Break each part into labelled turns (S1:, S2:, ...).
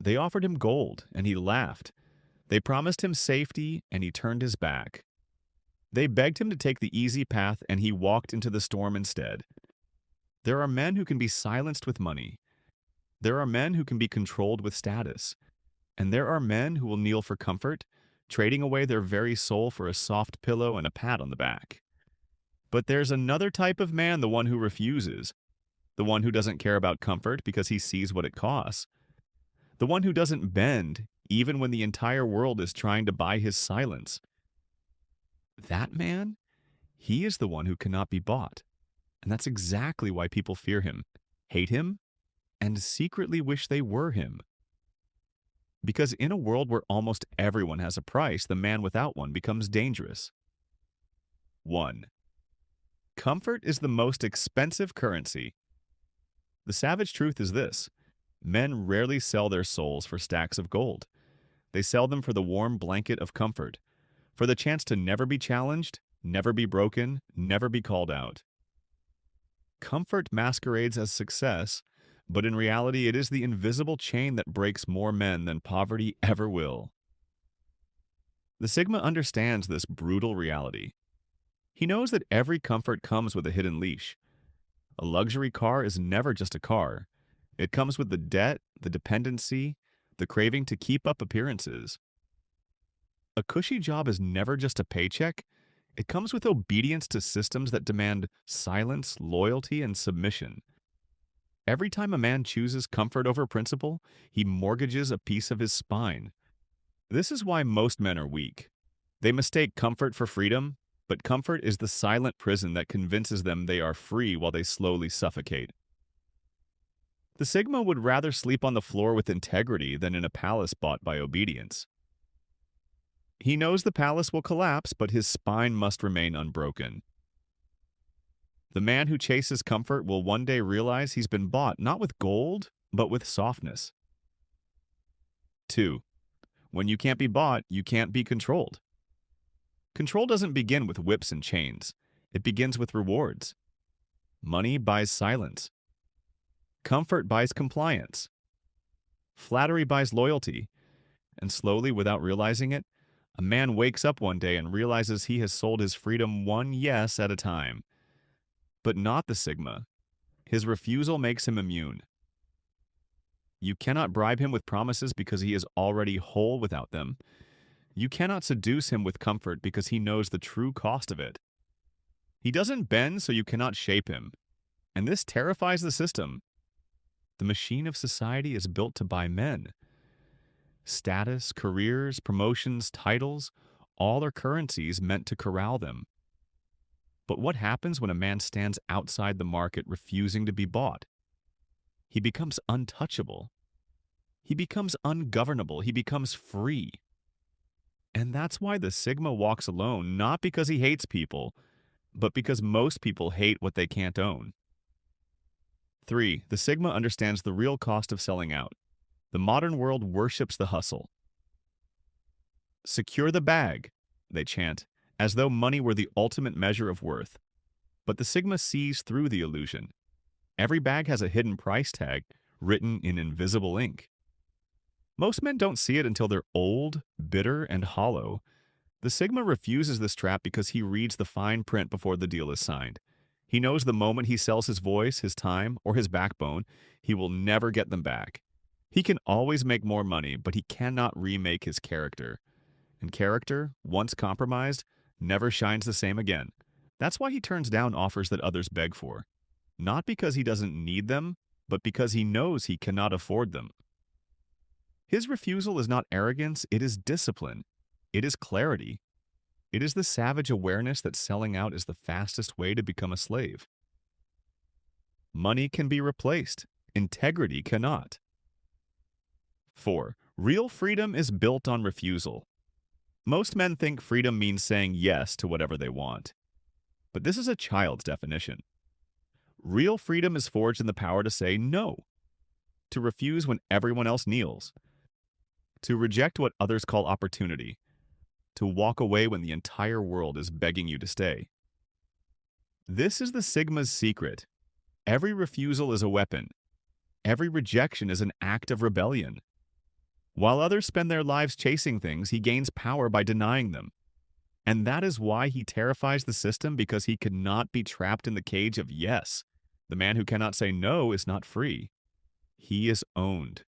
S1: They offered him gold, and he laughed. They promised him safety, and he turned his back. They begged him to take the easy path, and he walked into the storm instead. There are men who can be silenced with money. There are men who can be controlled with status. And there are men who will kneel for comfort, trading away their very soul for a soft pillow and a pat on the back. But there's another type of man, the one who refuses, the one who doesn't care about comfort because he sees what it costs, the one who doesn't bend even when the entire world is trying to buy his silence. That man, he is the one who cannot be bought. And that's exactly why people fear him, hate him, and secretly wish they were him. Because in a world where almost everyone has a price, the man without one becomes dangerous. 1. Comfort is the most expensive currency. The savage truth is this: men rarely sell their souls for stacks of gold. They sell them for the warm blanket of comfort, for the chance to never be challenged, never be broken, never be called out. Comfort masquerades as success, but in reality it is the invisible chain that breaks more men than poverty ever will. The Sigma understands this brutal reality. He knows that every comfort comes with a hidden leash. A luxury car is never just a car. It comes with the debt, the dependency, the craving to keep up appearances. A cushy job is never just a paycheck. It comes with obedience to systems that demand silence, loyalty, and submission. Every time a man chooses comfort over principle, he mortgages a piece of his spine. This is why most men are weak. They mistake comfort for freedom, but comfort is the silent prison that convinces them they are free while they slowly suffocate. The Sigma would rather sleep on the floor with integrity than in a palace bought by obedience. He knows the palace will collapse, but his spine must remain unbroken. The man who chases comfort will one day realize he's been bought not with gold, but with softness. 2. When you can't be bought, you can't be controlled. Control doesn't begin with whips and chains. It begins with rewards. Money buys silence. Comfort buys compliance. Flattery buys loyalty. And slowly, without realizing it, a man wakes up one day and realizes he has sold his freedom one yes at a time. But not the Sigma. His refusal makes him immune. You cannot bribe him with promises because he is already whole without them. You cannot seduce him with comfort because he knows the true cost of it. He doesn't bend, so you cannot shape him. And this terrifies the system. The machine of society is built to buy men. Status, careers, promotions, titles, all are currencies meant to corral them. But what happens when a man stands outside the market refusing to be bought? He becomes untouchable. He becomes ungovernable. He becomes free. And that's why the Sigma walks alone, not because he hates people, but because most people hate what they can't own. 3. The Sigma understands the real cost of selling out. The modern world worships the hustle. Secure the bag, they chant, as though money were the ultimate measure of worth. But the Sigma sees through the illusion. Every bag has a hidden price tag written in invisible ink. Most men don't see it until they're old, bitter, and hollow. The Sigma refuses this trap because he reads the fine print before the deal is signed. He knows the moment he sells his voice, his time, or his backbone, he will never get them back. He can always make more money, but he cannot remake his character. And character, once compromised, never shines the same again. That's why he turns down offers that others beg for. Not because he doesn't need them, but because he knows he cannot afford them. His refusal is not arrogance, it is discipline. It is clarity. It is the savage awareness that selling out is the fastest way to become a slave. Money can be replaced. Integrity cannot. 4. Real freedom is built on refusal. Most men think freedom means saying yes to whatever they want. But this is a child's definition. Real freedom is forged in the power to say no, to refuse when everyone else kneels, to reject what others call opportunity, to walk away when the entire world is begging you to stay. This is the Sigma's secret. Every refusal is a weapon. Every rejection is an act of rebellion. While others spend their lives chasing things, he gains power by denying them. And that is why he terrifies the system, because he cannot be trapped in the cage of yes. The man who cannot say no is not free. He is owned.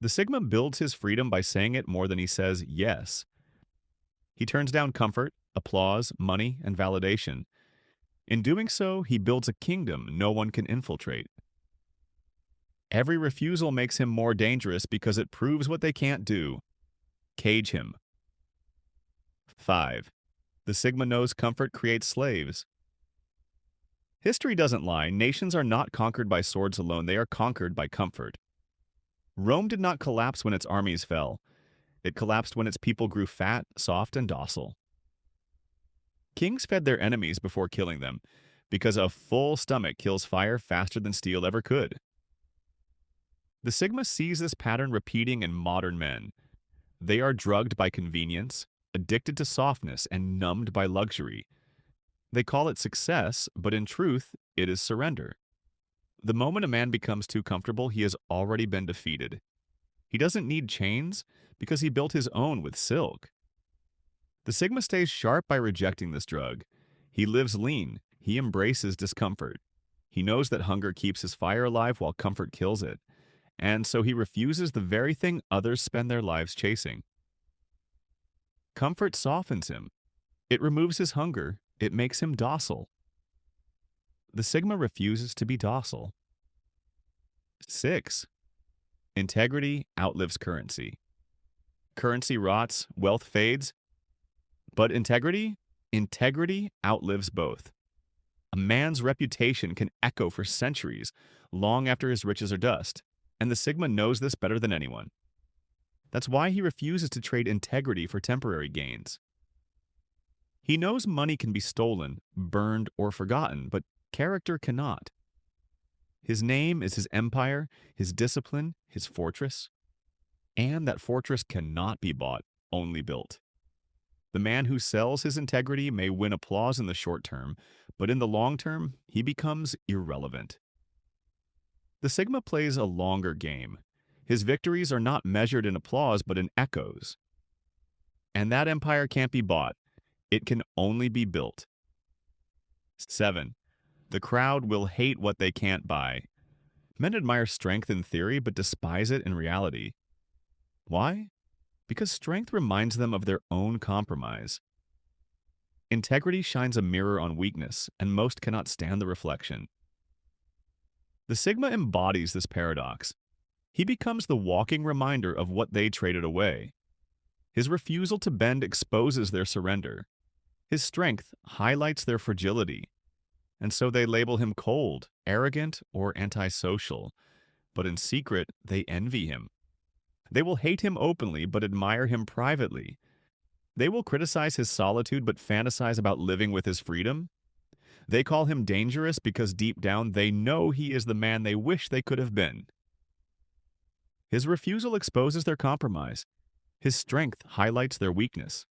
S1: The Sigma builds his freedom by saying it more than he says yes. He turns down comfort, applause, money, and validation. In doing so, he builds a kingdom no one can infiltrate. Every refusal makes him more dangerous because it proves what they can't do. Cage him. 5. The Sigma knows comfort creates slaves. History doesn't lie. Nations are not conquered by swords alone. They are conquered by comfort. Rome did not collapse when its armies fell. It collapsed when its people grew fat, soft, and docile. Kings fed their enemies before killing them, because a full stomach kills fire faster than steel ever could. The Sigma sees this pattern repeating in modern men. They are drugged by convenience, addicted to softness, and numbed by luxury. They call it success, but in truth, it is surrender. The moment a man becomes too comfortable, he has already been defeated. He doesn't need chains because he built his own with silk. The Sigma stays sharp by rejecting this drug. He lives lean. He embraces discomfort. He knows that hunger keeps his fire alive while comfort kills it. And so he refuses the very thing others spend their lives chasing. Comfort softens him. It removes his hunger. It makes him docile. The Sigma refuses to be docile. 6. Integrity outlives currency. Currency rots, wealth fades, but integrity outlives both. A man's reputation can echo for centuries, long after his riches are dust, and the Sigma knows this better than anyone. That's why he refuses to trade integrity for temporary gains. He knows money can be stolen, burned, or forgotten, but character cannot. His name is his empire, his discipline, his fortress. And that fortress cannot be bought, only built. The man who sells his integrity may win applause in the short term, but in the long term, he becomes irrelevant. The Sigma plays a longer game. His victories are not measured in applause, but in echoes. And that empire can't be bought. It can only be built. 7. The crowd will hate what they can't buy. Men admire strength in theory, but despise it in reality. Why? Because strength reminds them of their own compromise. Integrity shines a mirror on weakness, and most cannot stand the reflection. The Sigma embodies this paradox. He becomes the walking reminder of what they traded away. His refusal to bend exposes their surrender. His strength highlights their fragility. And so they label him cold, arrogant, or antisocial. But in secret, they envy him. They will hate him openly, but admire him privately. They will criticize his solitude, but fantasize about living with his freedom. They call him dangerous because deep down they know he is the man they wish they could have been. His refusal exposes their compromise. His strength highlights their weakness.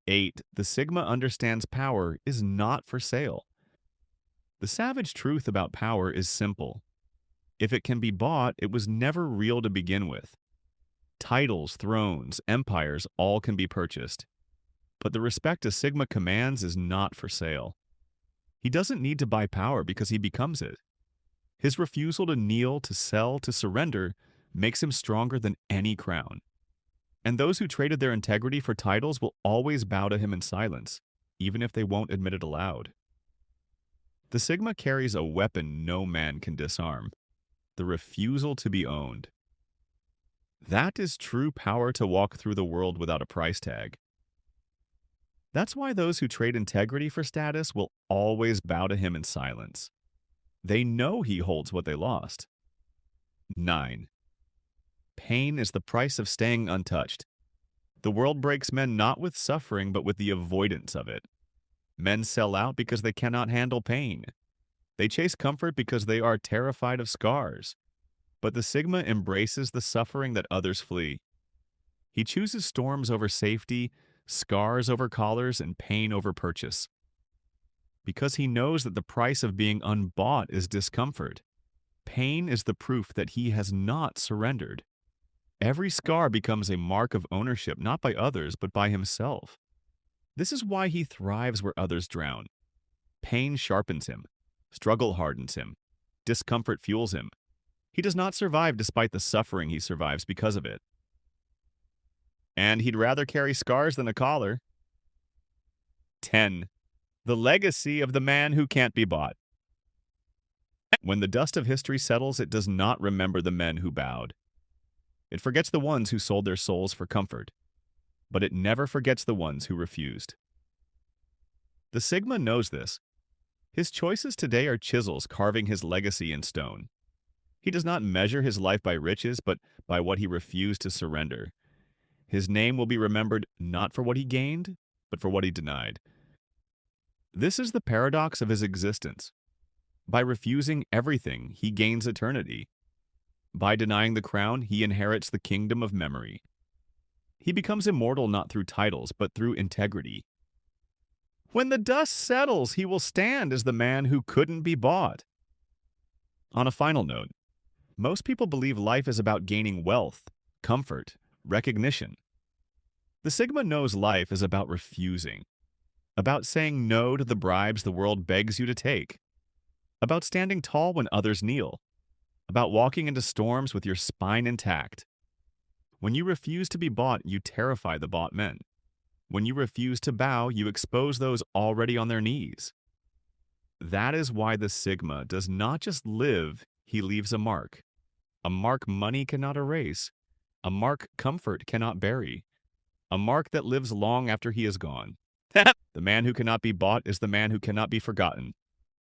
S1: 8. The Sigma understands power is not for sale. The savage truth about power is simple. If it can be bought, it was never real to begin with. Titles, thrones, empires, all can be purchased. But the respect a Sigma commands is not for sale. He doesn't need to buy power because he becomes it. His refusal to kneel, to sell, to surrender makes him stronger than any crown. And those who traded their integrity for titles will always bow to him in silence, even if they won't admit it aloud. The Sigma carries a weapon no man can disarm: the refusal to be owned. That is true power to walk through the world without a price tag. That's why those who trade integrity for status will always bow to him in silence. They know he holds what they lost. 9. Pain is the price of staying untouched. The world breaks men not with suffering, but with the avoidance of it. Men sell out because they cannot handle pain. They chase comfort because they are terrified of scars. But the Sigma embraces the suffering that others flee. He chooses storms over safety, scars over collars, and pain over purchase. Because he knows that the price of being unbought is discomfort. Pain is the proof that he has not surrendered. Every scar becomes a mark of ownership, not by others, but by himself. This is why he thrives where others drown. Pain sharpens him. Struggle hardens him. Discomfort fuels him. He does not survive despite the suffering, he survives because of it. And he'd rather carry scars than a collar. 10. The legacy of the man who can't be bought. When the dust of history settles, it does not remember the men who bowed. It forgets the ones who sold their souls for comfort, but it never forgets the ones who refused. The Sigma knows this. His choices today are chisels carving his legacy in stone. He does not measure his life by riches, but by what he refused to surrender. His name will be remembered not for what he gained, but for what he denied. This is the paradox of his existence. By refusing everything, he gains eternity. By denying the crown, he inherits the kingdom of memory. He becomes immortal not through titles, but through integrity. When the dust settles, he will stand as the man who couldn't be bought. On a final note, most people believe life is about gaining wealth, comfort, recognition. The Sigma knows life is about refusing, about saying no to the bribes the world begs you to take, about standing tall when others kneel, about walking into storms with your spine intact. When you refuse to be bought, you terrify the bought men. When you refuse to bow, you expose those already on their knees. That is why the Sigma does not just live, he leaves a mark. A mark money cannot erase. A mark comfort cannot bury. A mark that lives long after he is gone. The man who cannot be bought is the man who cannot be forgotten.